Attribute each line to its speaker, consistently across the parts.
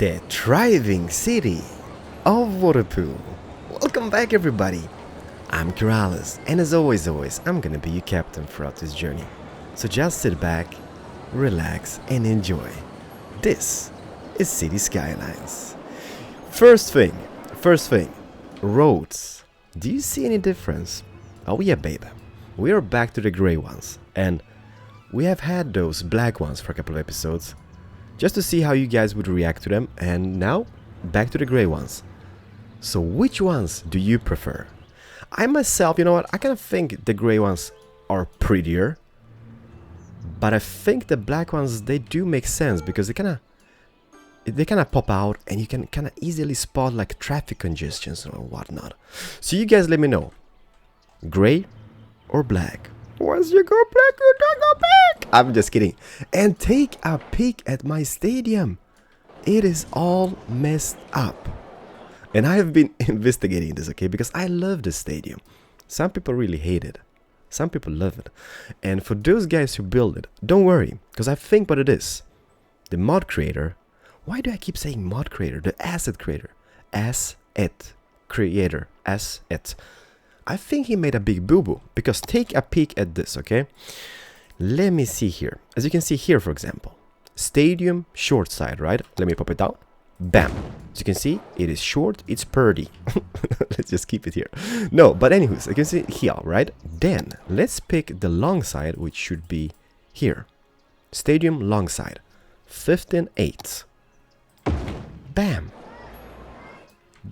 Speaker 1: the thriving city of Waterpoo. Welcome back, everybody. I'm Keralis, and as always, I'm gonna be your captain throughout this journey. So just sit back, relax, and enjoy. This is City Skylines. First thing, roads. Do you see any difference? Oh yeah, babe. We are back to the gray ones, and we have had those black ones for a couple of episodes, just to see how you guys would react to them, and now, back to the gray ones. So which ones do you prefer? I myself, you know what, I kind of think the gray ones are prettier, but I think the black ones, they do make sense, because they kind of pop out, and you can kind of easily spot like traffic congestions or whatnot. So you guys let me know, gray or black? Once you go black, you don't go back. I'm just kidding. And take a peek at my stadium. It is all messed up. And I have been investigating this, okay? Because I love this stadium. Some people really hate it. Some people love it. And for those guys who build it, don't worry. Because I think what it is. The mod creator. Why do I keep saying mod creator? The asset creator. Asset creator. Asset. I think he made a big boo-boo, because take a peek at this, okay? Let me see here. As you can see here, for example, stadium short side, right? Let me pop it down. Bam. As you can see, it is short, it's purdy. Let's just keep it here. No, but anyways, you can see here, right? Then, let's pick the long side, which should be here. Stadium long side. 15/8. Bam.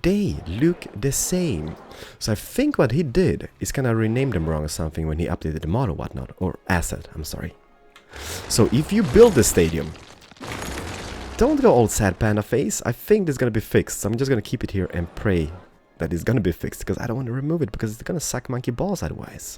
Speaker 1: They look the same. So I think what he did is kind of rename them wrong or something when he updated the mod or whatnot. Or asset, I'm sorry. So if you build the stadium, don't go all sad panda face. I think this is going to be fixed. So I'm just going to keep it here and pray that it's going to be fixed, because I don't want to remove it, because it's going to suck monkey balls otherwise.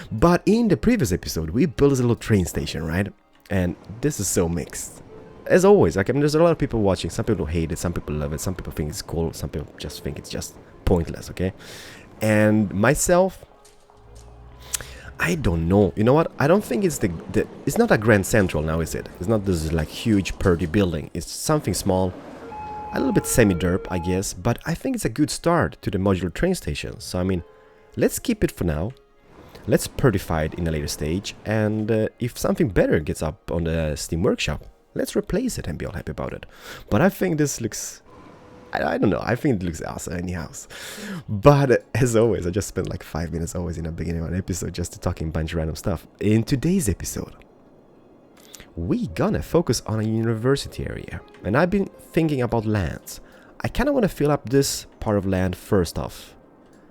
Speaker 1: But in the previous episode, we built this little train station, right? And this is so mixed. As always, like, I mean, there's a lot of people watching. Some people hate it, some people love it, some people think it's cool, some people just think it's just pointless, okay? And myself, I don't know. You know what? I don't think it's it's not a Grand Central now, is it? It's not this like huge purdy building. It's something small, a little bit semi-derp, I guess, but I think it's a good start to the modular train station. So I mean, let's keep it for now. Let's purdify it in a later stage, and if something better gets up on the Steam Workshop, let's replace it and be all happy about it. But I think this looks... I don't know. I think it looks awesome anyhow. But as always, I just spent like 5 minutes always in the beginning of an episode just to talking a bunch of random stuff. In today's episode, we gonna focus on a university area. And I've been thinking about lands. I kind of want to fill up this part of land first off,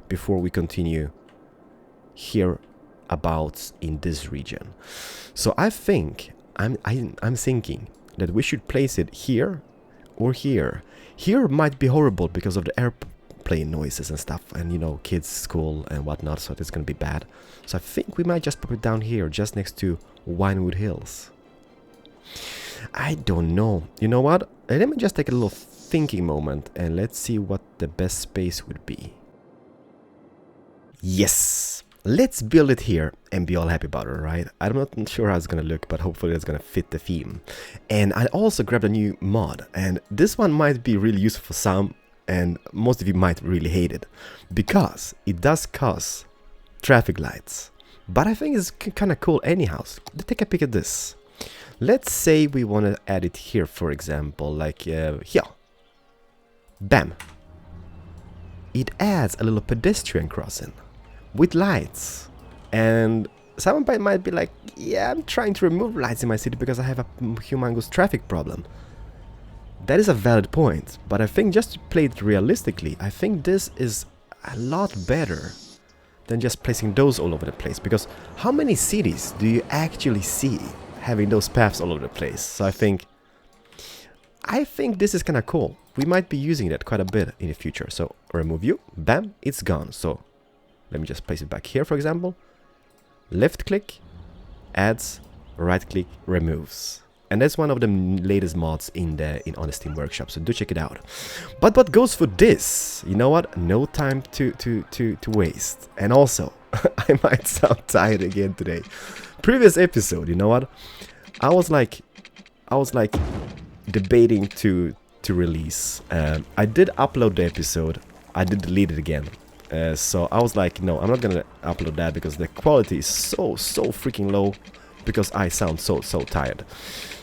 Speaker 1: before we continue here about in this region. So I think... I'm thinking that we should place it here or here. Here might be horrible because of the airplane noises and stuff, and you know, kids' school and whatnot, so it's gonna be bad. So I think we might just put it down here, just next to Winewood Hills. I don't know. You know what? Let me just take a little thinking moment, and let's see what the best space would be. Yes! Let's build it here and be all happy about it, right? I'm not sure how it's gonna look, but hopefully it's gonna fit the theme. And I also grabbed a new mod, and this one might be really useful for some, and most of you might really hate it, because it does cause traffic lights. But I think it's kind of cool anyhow. Let's take a peek at this. Let's say we want to add it here, for example, like here. Bam. It adds a little pedestrian crossing with lights. And someone might be like, yeah, I'm trying to remove lights in my city because I have a humongous traffic problem. That is a valid point, but I think just to play it realistically, I think this is a lot better than just placing those all over the place, because how many cities do you actually see having those paths all over the place? So I think this is kind of cool. We might be using that quite a bit in the future. So remove you, bam, it's gone. So let me just place it back here, for example. Left click, adds, right click, removes. And that's one of the latest mods on the Steam Workshop, so do check it out. But what goes for this? You know what? No time to waste. And also, I might sound tired again today. Previous episode, you know what? I was like debating to to release. I did upload the episode. I did delete it again. So I was like, no, I'm not gonna upload that because the quality is so freaking low because I sound so tired.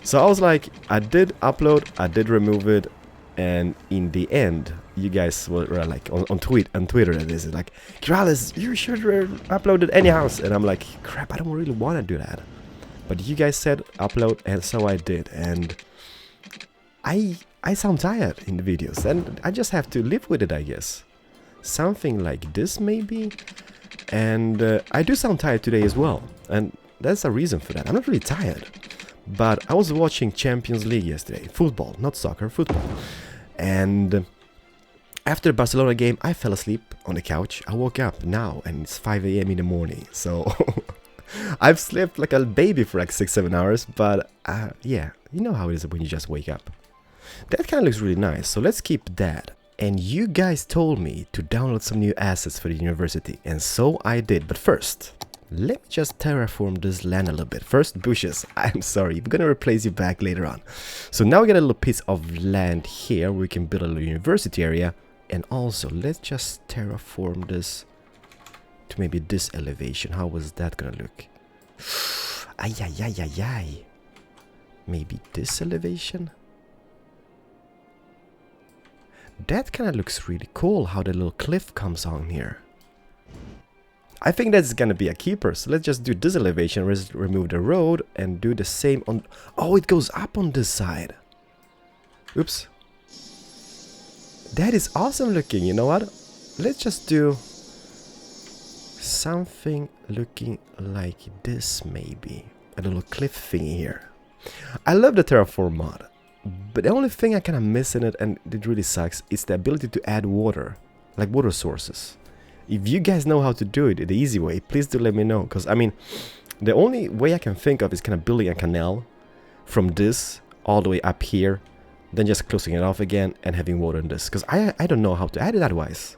Speaker 1: So I was like, I did upload, I did remove it, and in the end, you guys were like on Twitter that is like, Keralis, you should upload it anyhow. And I'm like, crap, I don't really want to do that. But you guys said upload, and so I did, and I sound tired in the videos, and I just have to live with it, I guess. Something like this maybe, and I do sound tired today as well, and there's a reason for that. I'm not really tired, but I was watching Champions League yesterday, football, not soccer, football, and after the Barcelona game I fell asleep on the couch. I woke up now and it's 5 AM in the morning, so I've slept like a baby for like 6-7 hours, but yeah, you know how it is when you just wake up. That kind of looks really nice, so let's keep that. And you guys told me to download some new assets for the university, and so I did. But first, let me just terraform this land a little bit. First, bushes. I'm sorry, we're gonna replace you back later on. So now we got a little piece of land here where we can build a little university area. And also, let's just terraform this to maybe this elevation. How was that gonna look? Ay, ay, ay, ay, ay. Maybe this elevation? That kind of looks really cool, how the little cliff comes on here. I think that's gonna be a keeper, so let's just do this elevation, remove the road, and do the same on... Oh, it goes up on this side. Oops. That is awesome looking, you know what? Let's just do something looking like this maybe. A little cliff thingy here. I love the terraform mod. But the only thing I kind of miss in it, and it really sucks, is the ability to add water, like water sources. If you guys know how to do it the easy way, please do let me know. Because, I mean, the only way I can think of is kind of building a canal from this all the way up here, then just closing it off again and having water in this. Because I don't know how to add it otherwise.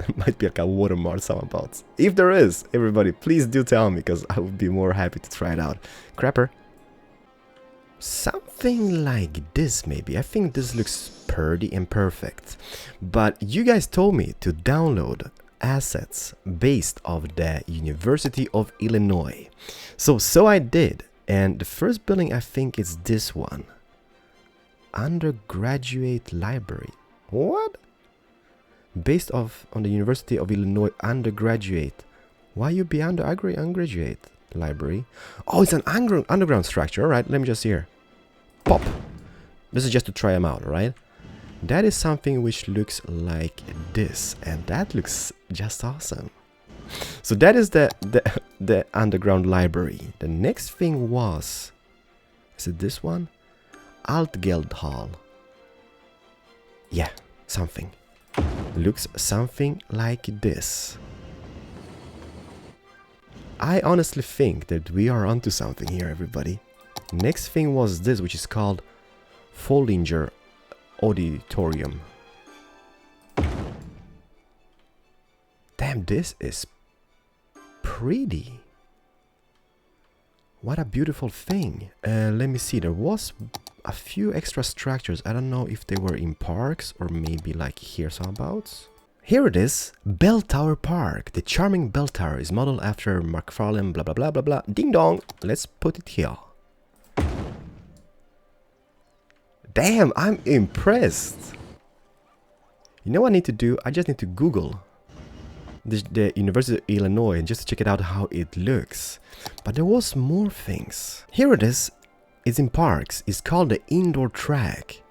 Speaker 1: It might be like a water mod somehow. If there is, everybody, please do tell me, because I would be more happy to try it out. Crapper. Something like this maybe. I think this looks pretty and perfect. But you guys told me to download assets based off the University of Illinois. So I did. And the first building, I think, is this one. Undergraduate library. What? Based off on the University of Illinois undergraduate. Why you be undergraduate library? Oh, it's an underground structure. All right, let me just see here. Pop. This is just to try them out, right? That is something which looks like this, and that looks just awesome. So that is the underground library. The next thing was, is it this one? Altgeld Hall. Yeah, something. Looks something like this. I honestly think that we are onto something here, everybody. Next thing was this, which is called Follinger Auditorium. Damn, this is pretty. What a beautiful thing. Let me see, there was a few extra structures. I don't know if they were in parks or maybe like here someabouts. Here it is, Bell Tower Park. The charming bell tower is modeled after McFarlane blah blah blah blah blah. Ding dong, let's put it here. Damn, I'm impressed. You know what I need to do? I just need to Google the University of Illinois and just to check it out how it looks. But there was more things. Here it is. It's in parks. It's called the indoor track.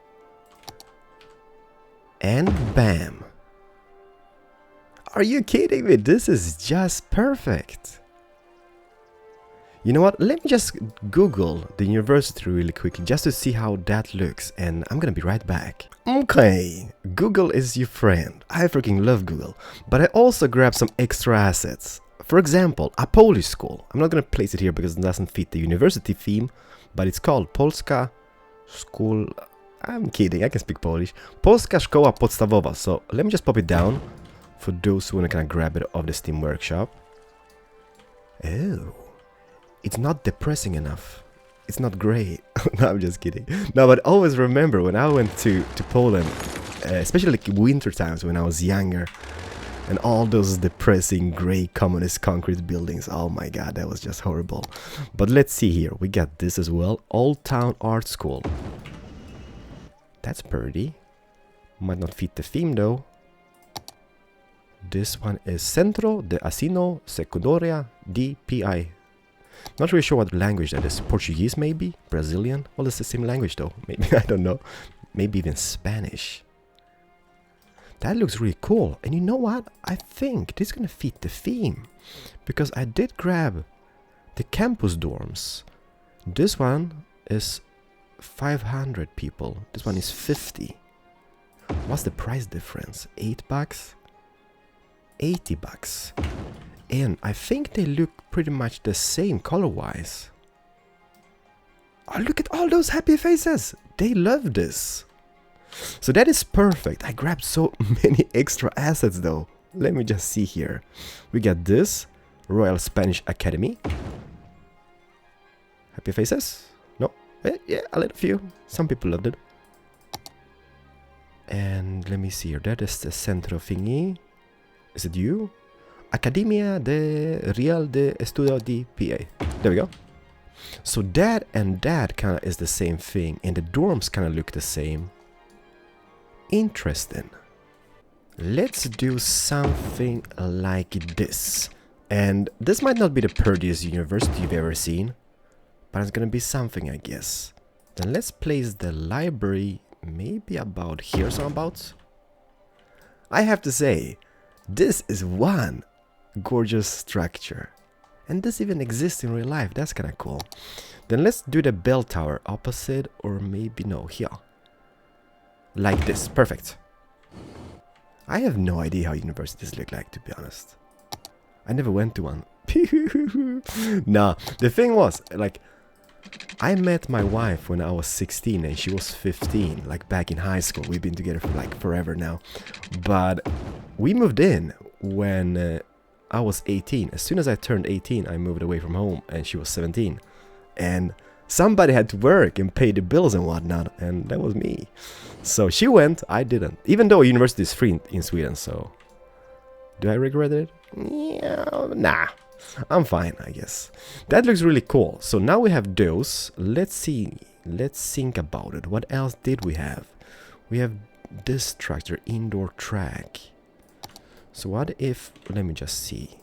Speaker 1: And bam. Are you kidding me? This is just perfect. You know what? Let me just Google the university really quickly just to see how that looks, and I'm gonna be right back. Okay, Google is your friend. I freaking love Google, but I also grabbed some extra assets. For example, a Polish school. I'm not gonna place it here because it doesn't fit the university theme, but it's called Polska School. I'm kidding, I can speak Polish. Polska Szkoła Podstawowa. So let me just pop it down for those who wanna kind of grab it off the Steam Workshop. Oh. It's not depressing enough. it's not gray. No, I'm just kidding. No, but always remember when I went to Poland, especially like winter times when I was younger, and all those depressing gray communist concrete buildings. Oh my god, that was just horrible. But let's see here. We got this as well. Old Town Art School. That's pretty. Might not fit the theme though. This one is Centro de Ensino Secundaria di PI. Not really sure what language that is. Portuguese maybe? Brazilian? Well, it's the same language though. Maybe, I don't know. Maybe even Spanish. That looks really cool. And you know what? I think this is gonna fit the theme. Because I did grab the campus dorms. This one is 500 people. This one is 50. What's the price difference? $8? 80 bucks. And I think they look pretty much the same color-wise. Oh, look at all those happy faces! They love this. So that is perfect. I grabbed so many extra assets though. Let me just see here. We got this Royal Spanish Academy. Happy faces? No? Yeah, a little few. Some people loved it. And let me see here. That is the Centro thingy. Is it you? Academia de Real de Estudio di PA. There we go. So that and that kind of is the same thing. And the dorms kind of look the same. Interesting. Let's do something like this. And this might not be the prettiest university you've ever seen, but it's gonna be something, I guess. Then let's place the library maybe about here, somewhat. I have to say, this is one gorgeous structure. And this even exists in real life. That's kind of cool. Then let's do the bell tower opposite, or maybe no, here. Like this. Perfect. I have no idea how universities look like, to be honest. I never went to one. Nah, the thing was, like, I met my wife when I was 16 and she was 15, like back in high school. We've been together for like forever now. But we moved in when I was 18. As soon as I turned 18, I moved away from home and she was 17. And somebody had to work and pay the bills and whatnot, and that was me. So she went, I didn't. Even though university is free in Sweden, so... Do I regret it? Yeah, nah. I'm fine, I guess. That looks really cool. So now we have those. Let's see. Let's think about it. What else did we have? We have this structure, indoor track. So what if... Let me just see.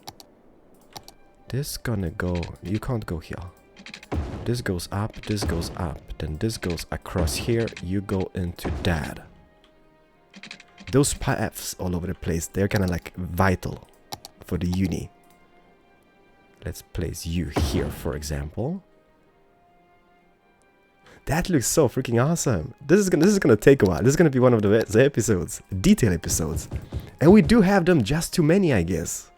Speaker 1: This gonna go... You can't go here. This goes up, then this goes across here, you go into that. Those paths all over the place, they're kind of like vital for the uni. Let's place you here, for example. That looks so freaking awesome. This is gonna take a while. This is gonna be one of the episodes, detail episodes. And we do have them, just too many, I guess.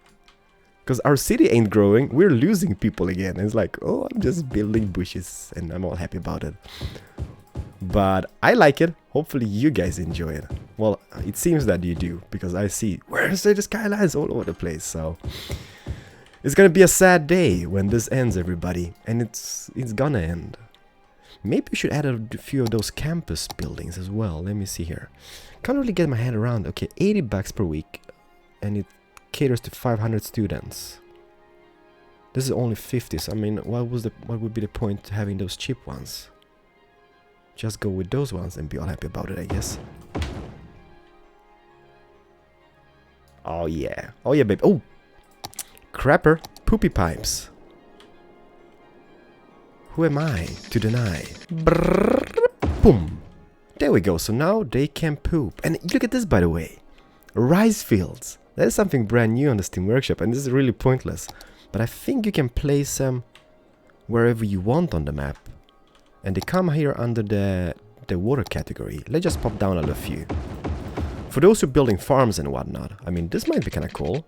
Speaker 1: Because our city ain't growing, we're losing people again. And it's like, oh, I'm just building bushes and I'm all happy about it. But I like it. Hopefully you guys enjoy it. Well, it seems that you do, because I see, where's the Skylines all over the place. So it's gonna be a sad day when this ends, everybody. And it's gonna end. Maybe we should add a few of those campus buildings as well. Let me see here. Can't really get my head around. Okay, 80 bucks per week. And it caters to 500 students. This is only 50, so I mean, what would be the point to having those cheap ones? Just go with those ones and be all happy about it, I guess. Oh yeah, babe. Oh, crapper, poopy pipes. Who am I to deny? Brrr, boom. There we go. So now they can poop. And look at this, by the way, rice fields. That is something brand new on the Steam Workshop, and this is really pointless. But I think you can place them wherever you want on the map. And they come here under the water category. Let's just pop down a few. For those who are building farms and whatnot, I mean, this might be kind of cool.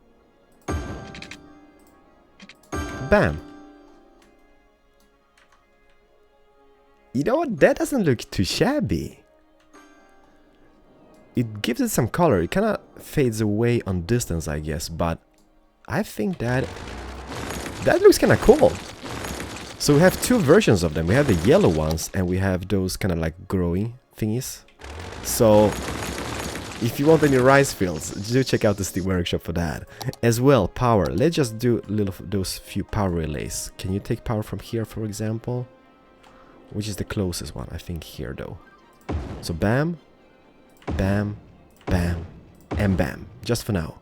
Speaker 1: Bam! You know what? That doesn't look too shabby. It gives it some color. It kind of fades away on distance, I guess, but I think that looks kind of cool. So we have two versions of them. We have the yellow ones and we have those kind of like growing thingies. So if you want any rice fields, do check out the Steam Workshop for that. As well, power. Let's just do those few power relays. Can you take power from here, for example? Which is the closest one? I think here, though. So bam, bam, bam, and bam. Just for now.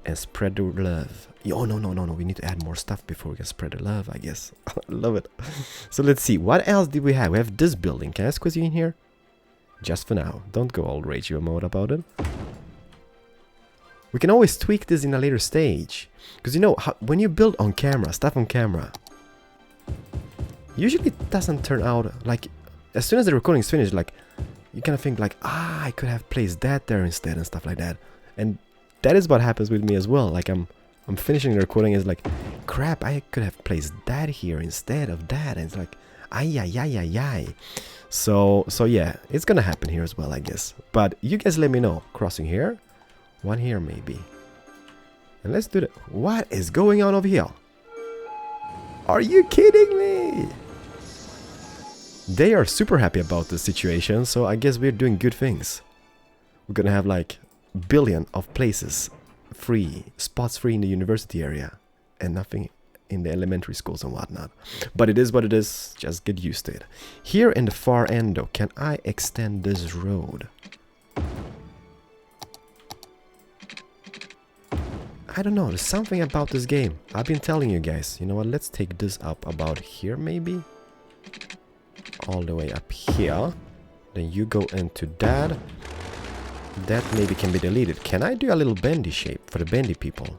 Speaker 1: And spread the love. Oh, no. We need to add more stuff before we can spread the love, I guess. Love it. So let's see. What else did we have? We have this building. Can I squeeze you in here? Just for now. Don't go all rage mode about it. We can always tweak this in a later stage. Because you know, when you build on camera, stuff on camera, usually it doesn't turn out like... As soon as the recording is finished, like, you kind of think like, I could have placed that there instead and stuff like that. And that is what happens with me as well. Like, I'm finishing the recording, and it's like, crap, I could have placed that here instead of that. And it's like, ay. So yeah, it's gonna happen here as well, I guess. But you guys let me know. Crossing here, one here maybe. And let's do that. What is going on over here? Are you kidding me? They are super happy about the situation, so I guess we're doing good things. We're gonna have like billion of places free, spots free in the university area, and nothing in the elementary schools and whatnot. But it is what it is, just get used to it. Here in the far end though, can I extend this road? I don't know, there's something about this game. I've been telling you guys. You know what, let's take this up about here maybe. All the way up here. Then you go into that. That maybe can be deleted. Can I do a little bendy shape for the bendy people?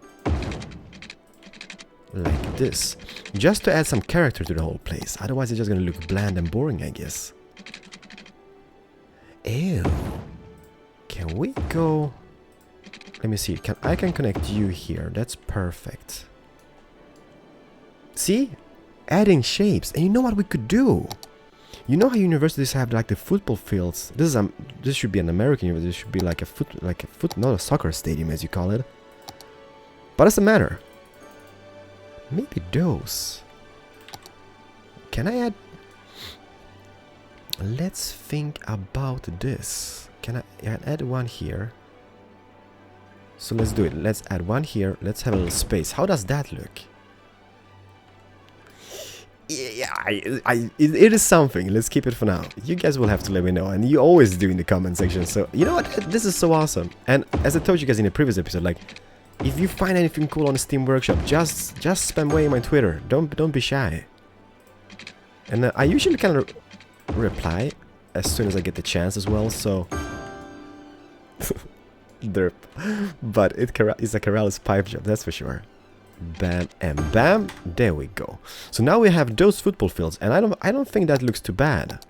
Speaker 1: Like this. Just to add some character to the whole place. Otherwise it's just gonna look bland and boring, I guess. Ew. Can we go... Let me see. I can connect you here. That's perfect. See? Adding shapes. And you know what we could do? You know how universities have like the football fields? This should be an American university. This should be like a foot, not a soccer stadium as you call it. But it doesn't matter. Maybe those. Can I add? Let's think about this. Can I add one here? So let's do it. Let's add one here. Let's have a little space. How does that look? Yeah, it is something. Let's keep it for now. You guys will have to let me know, and you always do in the comment section. So you know what? This is so awesome. And as I told you guys in the previous episode, like, if you find anything cool on the Steam Workshop, just spam away my Twitter. Don't be shy. And I usually kind of reply as soon as I get the chance as well. So derp. But it's a Keralis pipe job, that's for sure. Bam and bam. There we go. So now we have those football fields, and I don't think that looks too bad.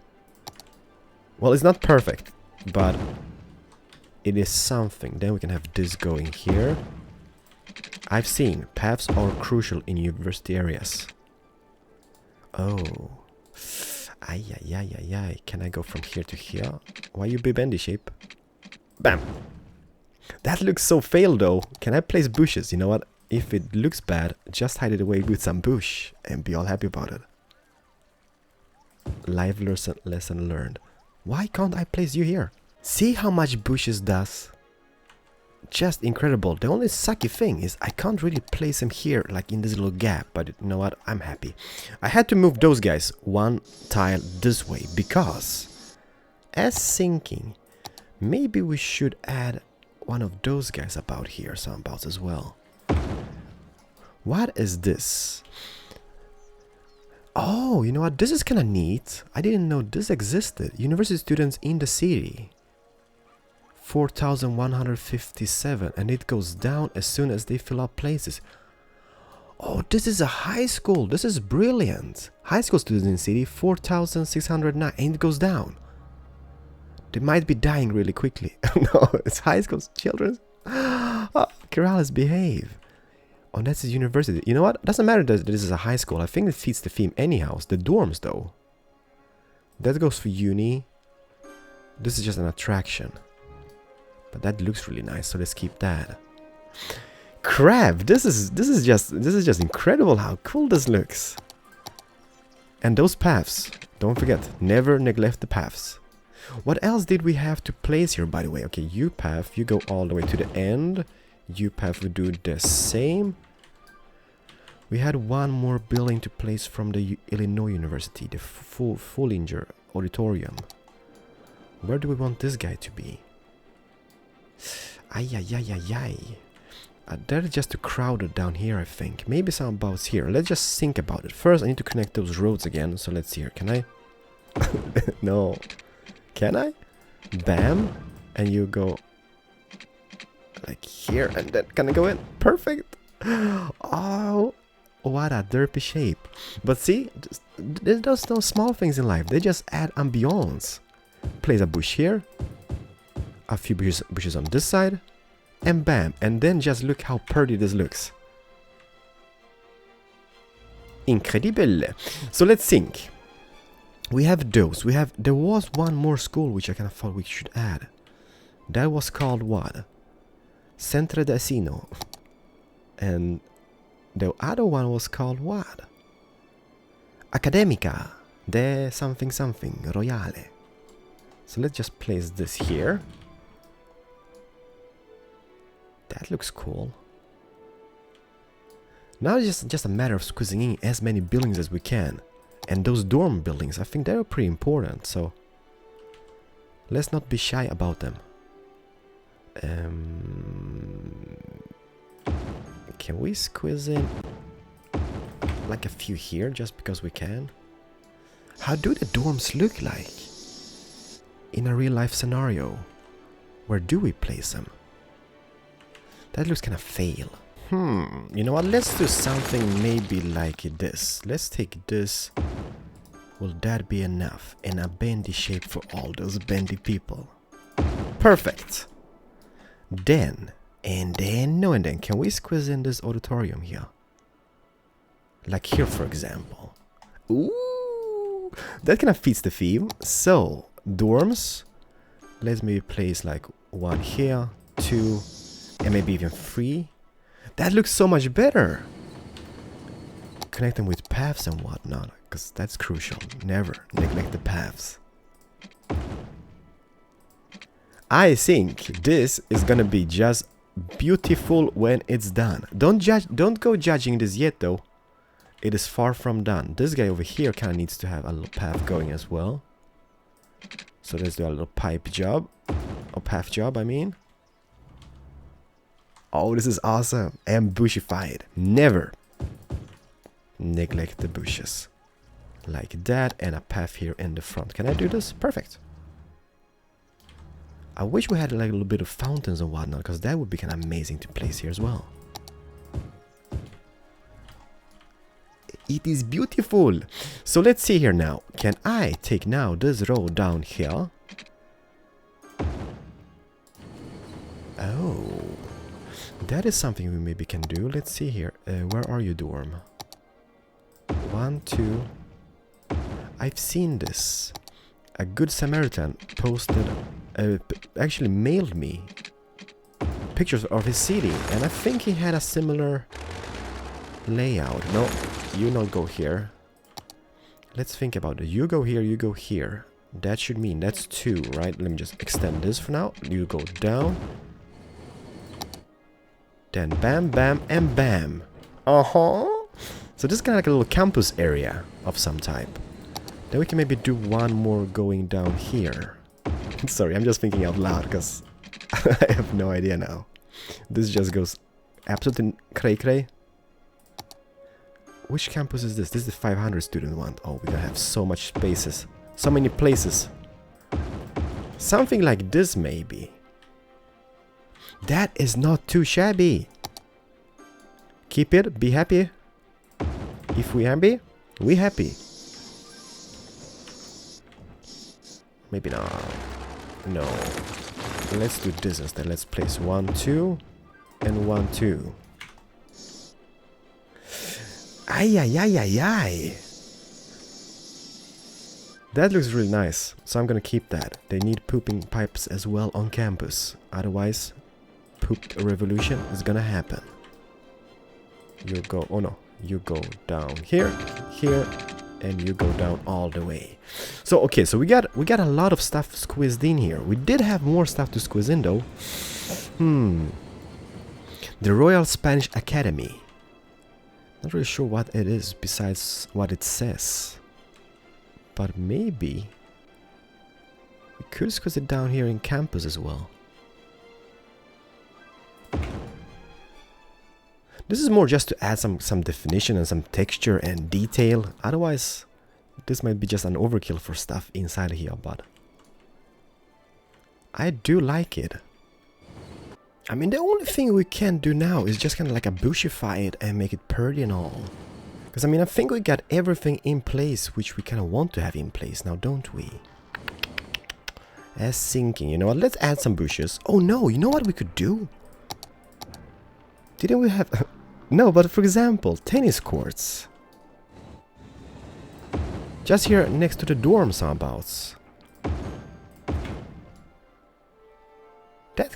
Speaker 1: Well, it's not perfect, but it is something. Then we can have this going here. I've seen paths are crucial in university areas. Oh. Ay. Can I go from here to here? Why you be bendy shape? Bam. That looks so fail though. Can I place bushes? You know what? If it looks bad, just hide it away with some bush and be all happy about it. Live lesson learned. Why can't I place you here? See how much bushes does? Just incredible. The only sucky thing is I can't really place him here, like in this little gap. But you know what? I'm happy. I had to move those guys one tile this way because, as thinking, maybe we should add one of those guys about here, somehow as well. What is this? Oh, you know what? This is kind of neat. I didn't know this existed. University students in the city. 4,157, and it goes down as soon as they fill up places. Oh, this is a high school. This is brilliant. High school students in the city, 4,609, and it goes down. They might be dying really quickly. No, it's high school children. Oh, Keralis, behave. Oh, that's his university. You know what? Doesn't matter that this is a high school. I think it fits the theme anyhow. The dorms, though. That goes for uni. This is just an attraction. But that looks really nice, so let's keep that. Crap! This is just incredible how cool this looks. And those paths, don't forget, never neglect the paths. What else did we have to place here, by the way? Okay, you path, you go all the way to the end. You path will do the same. We had one more building to place from the Illinois University, the Fullinger Auditorium. Where do we want this guy to be? Ay. That is just too crowded down here, I think. Maybe some about here. Let's just think about it. First, I need to connect those roads again. So let's see here. Can I? No. Can I? Bam. And you go like here. And then can I go in? Perfect. Oh, what a derpy shape. But see, there's those small things in life. They just add ambiance. Place a bush here. A few bushes on this side. And bam. And then just look how pretty this looks. Incredible. So let's think. We have those. There was one more school which I kind of thought we should add. That was called what? Centro de Asino. And the other one was called what? Academica de something Royale. So let's just place this here. That looks cool. Now it's just a matter of squeezing in as many buildings as we can. And those dorm buildings, I think they're pretty important, so let's not be shy about them. Can we squeeze in like a few here just because we can? How do the dorms look like in a real life scenario? Where do we place them? That looks kind of fail. You know what? Let's do something maybe like this. Let's take this. Will that be enough? In a bendy shape for all those bendy people. Perfect. Then, and then, can we squeeze in this auditorium here? Like here, for example. Ooh, that kind of fits the theme. So, dorms. Let's maybe place like one here, 2, and maybe even 3. That looks so much better. Connect them with paths and whatnot, because that's crucial. Never neglect the paths. I think this is gonna be just beautiful when it's done. Don't go judging this yet though. It is far from done. This guy over here kind of needs to have a little path going as well. So let's do a little pipe job. Or path job, I mean. Oh, this is awesome. And bushified. Never neglect the bushes. Like that, and a path here in the front. Can I do this? Perfect. I wish we had like a little bit of fountains and whatnot, because that would be kind of amazing to place here as well. It is beautiful. So let's see here now. Can I take now this road down here? Oh. That is something we maybe can do. Let's see here. Where are you, dorm? 1, 2. I've seen this. A good Samaritan posted, actually mailed me pictures of his city, and I think he had a similar layout. No, you not go here. Let's think about it. You go here, you go here. That should mean that's 2, right? Let me just extend this for now. You go down. Then bam, bam, and bam. So this is kind of like a little campus area of some type. Then we can maybe do one more going down here. Sorry, I'm just thinking out loud because I have no idea now. This just goes absolutely cray-cray. Which campus is this? This is the 500 student one. Oh, we're gonna have so much spaces. So many places. Something like this maybe. That is not too shabby. Keep it, be happy. If we happy, we happy. Maybe not. No. Let's do this instead. Let's place 1, 2, and 1, 2. Ay. That looks really nice. So I'm gonna keep that. They need pooping pipes as well on campus. Otherwise, poop revolution is gonna happen. You go, oh no, you go down here, here, and you go down all the way. So okay, so we got a lot of stuff squeezed in here. We did have more stuff to squeeze in though. The Royal Spanish Academy. Not really sure what it is besides what it says. But maybe we could squeeze it down here in campus as well. This is more just to add some definition and some texture and detail. Otherwise, this might be just an overkill for stuff inside here, but I do like it. I mean, the only thing we can do now is just kind of like a bushify it and make it pretty and all. Because I mean, I think we got everything in place which we kind of want to have in place now, don't we? As sinking, you know what? Let's add some bushes. Oh no, you know what we could do? Didn't we have... No, but for example, tennis courts. Just here next to the dorms abouts.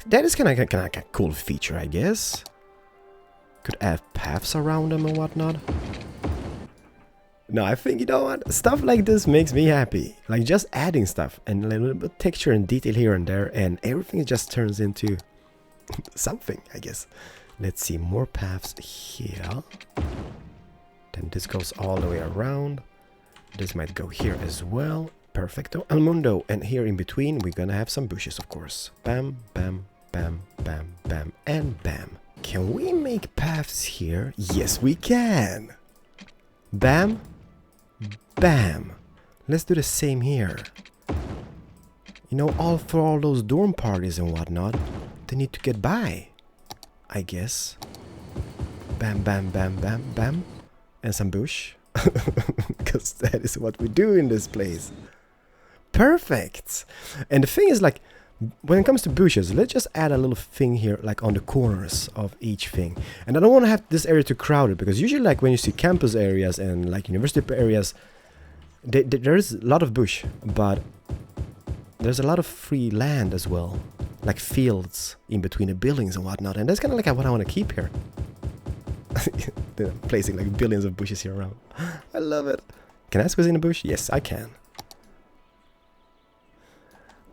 Speaker 1: That is kind of a cool feature, I guess. Could add paths around them and whatnot. No, I think, you know what? Stuff like this makes me happy. Like just adding stuff and a little bit of texture and detail here and there, and everything just turns into something, I guess. Let's see, more paths here. Then this goes all the way around. This might go here as well. Perfecto. El Mundo. And here in between, we're gonna have some bushes, of course. Bam, bam, bam, bam, bam, and bam. Can we make paths here? Yes, we can. Bam, bam. Let's do the same here. You know, all for all those dorm parties and whatnot, they need to get by, I guess. Bam, bam, bam, bam, bam. And some bush. Because that is what we do in this place. Perfect. And the thing is, like, when it comes to bushes, let's just add a little thing here, like on the corners of each thing. And I don't want to have this area too crowded, because usually, like, when you see campus areas and like university areas, there's a lot of bush, but there's a lot of free land as well, like fields in between the buildings and whatnot. And that's kind of like what I want to keep here. Placing like billions of bushes here around. I love it. Can I squeeze in a bush? Yes, I can.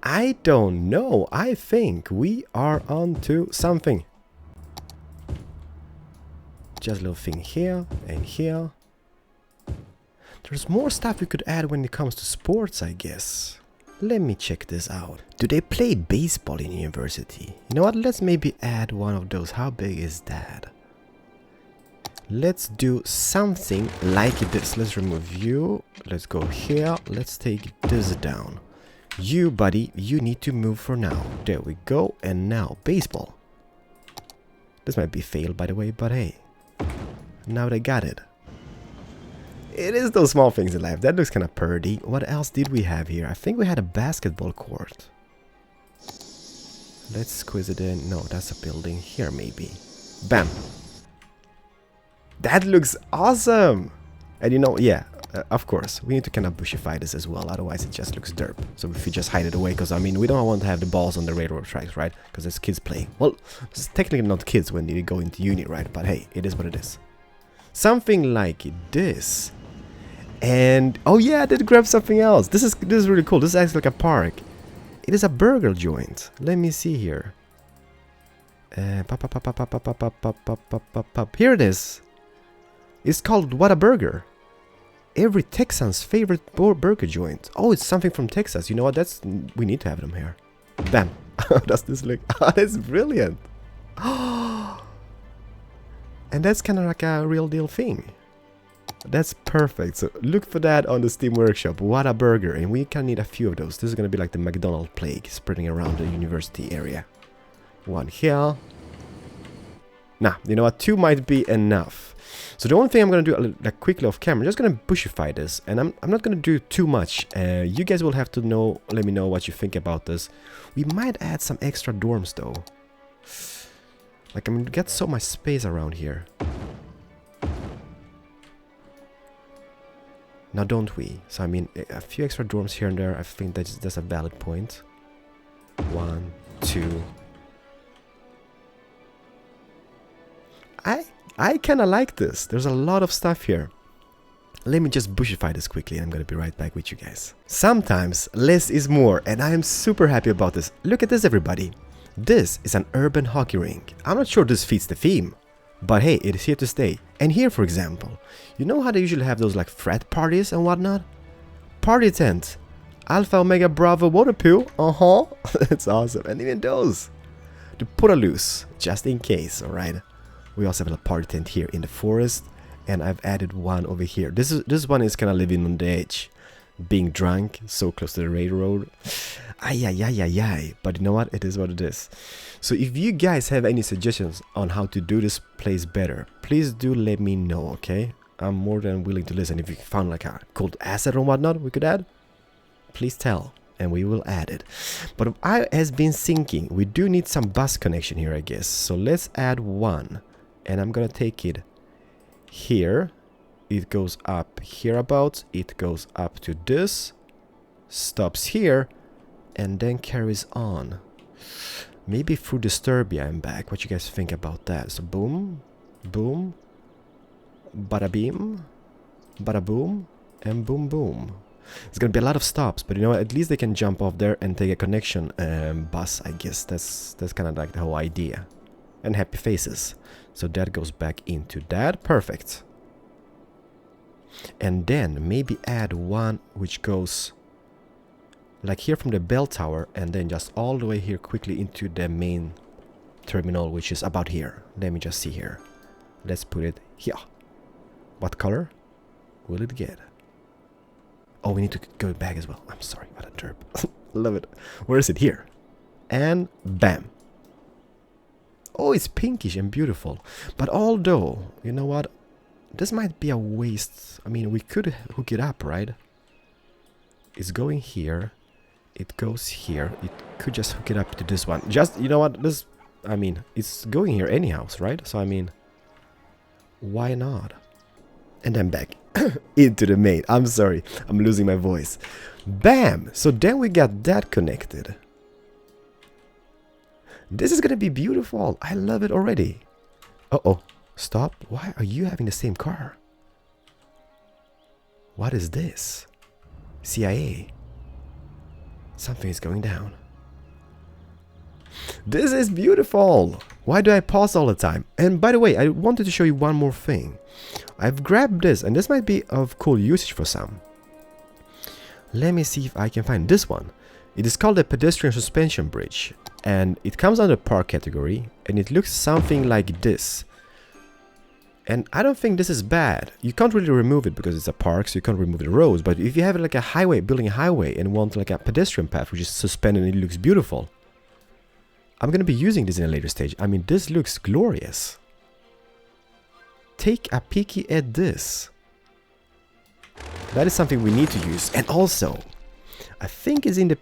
Speaker 1: I don't know. I think we are onto something. Just a little thing here and here. There's more stuff we could add when it comes to sports, I guess. Let me check this out. Do they play baseball in university? You know what? Let's maybe add one of those. How big is that? Let's do something like this. Let's remove you. Let's go here. Let's take this down. You, buddy, you need to move for now. There we go. And now, baseball. This might be failed, by the way, but hey. Now they got it. It is those small things in life. That looks kind of pretty. What else did we have here? I think we had a basketball court. Let's squeeze it in. No, that's a building here, maybe. Bam. That looks awesome! And you know, yeah, of course, we need to kind of bushify this as well, otherwise it just looks derp. So if we just hide it away, because I mean, we don't want to have the balls on the railroad tracks, right? Because there's kids playing. Well, it's technically not kids when you go into uni, right? But hey, it is what it is. Something like this. And, oh yeah, I did grab something else. This is really cool. This is actually like a park. It is a burger joint. Let me see here. Here it is. It's called What a Burger. Every Texan's favorite burger joint. Oh, it's something from Texas. You know what? We need to have them here. Bam. How does this look? Oh, that's brilliant. And that's kind of like a real deal thing. That's perfect. So look for that on the Steam Workshop. What a Burger. And we can need a few of those. This is going to be like the McDonald's plague spreading around the university area. One here. Nah, you know what? 2 might be enough. So the only thing I'm going to do like quickly off camera, I'm just going to bushify this. And I'm not going to do too much. You guys will have to know, let me know what you think about this. We might add some extra dorms though. Like I'm going to get so much space around here. Now don't we? So I mean, a few extra dorms here and there, I think that's a valid point. 1, 2... I kind of like this. There's a lot of stuff here. Let me just bushify this quickly and I'm gonna be right back with you guys. Sometimes less is more, and I am super happy about this. Look at this, everybody. This is an urban hockey rink. I'm not sure this fits the theme, but hey, it is here to stay. And here, for example, you know how they usually have those like frat parties and whatnot? Party tent. Alpha Omega Bravo Waterpoo. That's awesome. And even those. To put a loose, just in case, alright? We also have a party tent here in the forest. And I've added one over here. This one is kind of living on the edge. Being drunk, so close to the railroad. Ay. But you know what? It is what it is. So if you guys have any suggestions on how to do this place better, please do let me know, okay? I'm more than willing to listen. If you found like a cool asset or whatnot we could add, please tell. And we will add it. But I has been thinking, we do need some bus connection here, I guess. So let's add one. And I'm gonna take it here. It goes up hereabouts, it goes up to this, stops here, and then carries on. Maybe through Disturbia and back. What you guys think about that? So boom, boom, bada beam, bada boom, and boom boom. It's gonna be a lot of stops, but you know what? At least they can jump off there and take a connection bus, I guess. That's kind of like the whole idea. And happy faces. So that goes back into that. Perfect. And then maybe add one which goes like here from the bell tower and then just all the way here quickly into the main terminal, which is about here. Let me just see here. Let's put it here. What color will it get? Oh, we need to go back as well. I'm sorry, what a derp. Love it. Where is it? Here. And bam. Oh, it's pinkish and beautiful. But although, you know what? This might be a waste. I mean, we could hook it up, right? It's going here. It goes here. It could just hook it up to this one. Just, you know what? This, I mean, it's going here anyhow, right? So, I mean, why not? And then back into the main. I'm sorry. I'm losing my voice. Bam! So then we got that connected. This is gonna be beautiful. I love it already. Uh-oh. Stop. Why are you having the same car? What is this? CIA. Something is going down. This is beautiful. Why do I pause all the time? And by the way, I wanted to show you one more thing. I've grabbed this, and this might be of cool usage for some. Let me see if I can find this one. It is called a pedestrian suspension bridge, and it comes under park category, and it looks something like this. And I don't think this is bad. You can't really remove it because it's a park, so you can't remove the roads. But if you have like a highway, building a highway, and want like a pedestrian path which is suspended and it looks beautiful, I'm gonna be using this in a later stage. I mean, this looks glorious. Take a peeky at this. That is something we need to use. And also, I think it's in the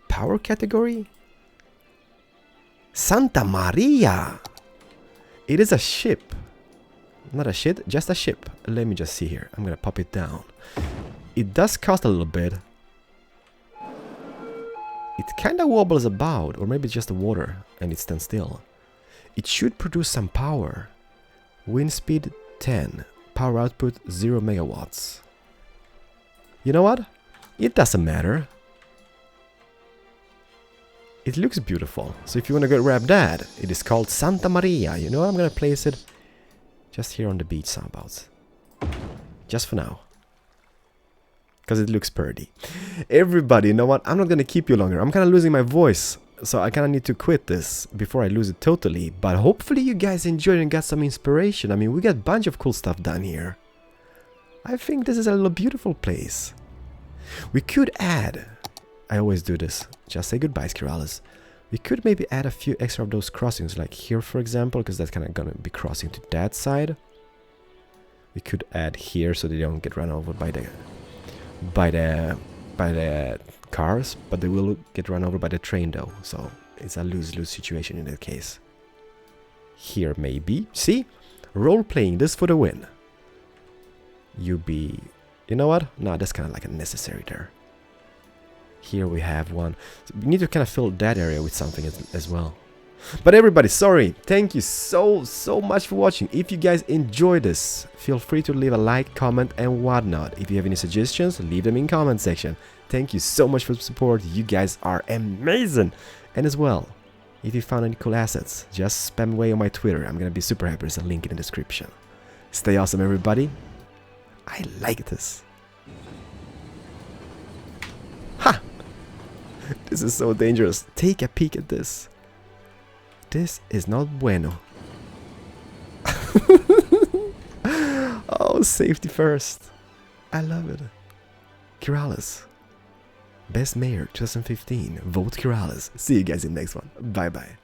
Speaker 1: power category. Santa Maria. It is a ship. Not a shit, just a ship. Let me just see here. I'm gonna pop it down. It does cost a little bit. It kinda wobbles about, or maybe it's just the water and it stands still. It should produce some power. Wind speed 10. Power output 0 megawatts. You know what? It doesn't matter. It looks beautiful. So if you wanna go grab that, it is called Santa Maria. You know what? I'm gonna place it just here on the beach someabouts. Just for now. Because it looks pretty. Everybody, you know what? I'm not gonna keep you longer. I'm kind of losing my voice. So I kind of need to quit this before I lose it totally. But hopefully you guys enjoyed and got some inspiration. I mean, we got a bunch of cool stuff done here. I think this is a little beautiful place. We could add... I always do this. Just say goodbye, Keralis. We could maybe add a few extra of those crossings, like here for example, because that's kind of gonna be crossing to that side. We could add here so they don't get run over by the cars, but they will get run over by the train though. So it's a lose-lose situation in that case. Here maybe. See? Role-playing, this for the win. You know what? No, that's kind of like unnecessary there. Here we have one. So we need to kind of fill that area with something as well. But everybody, sorry, thank you so much for watching. If you guys enjoyed this, feel free to leave a like, comment and whatnot. If you have any suggestions, leave them in comment section. Thank you so much for the support, you guys are amazing. And as well, if you found any cool assets, just spam away on my Twitter. I'm gonna be super happy. There's a link in the description. Stay awesome, everybody. I like this. Ha! This is so dangerous. Take a peek at this. This is not bueno. Oh, safety first. I love it. Keralis. Best Mayor 2015. Vote Keralis. See you guys in the next one. Bye bye.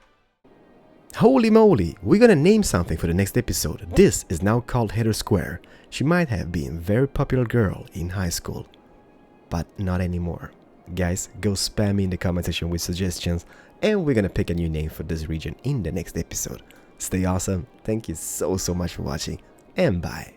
Speaker 1: Holy moly, we're gonna name something for the next episode. This is now called Heather Square. She might have been a very popular girl in high school, but not anymore. Guys, go spam me in the comment section with suggestions, and we're gonna pick a new name for this region in the next episode. Stay awesome, thank you so much for watching, and bye.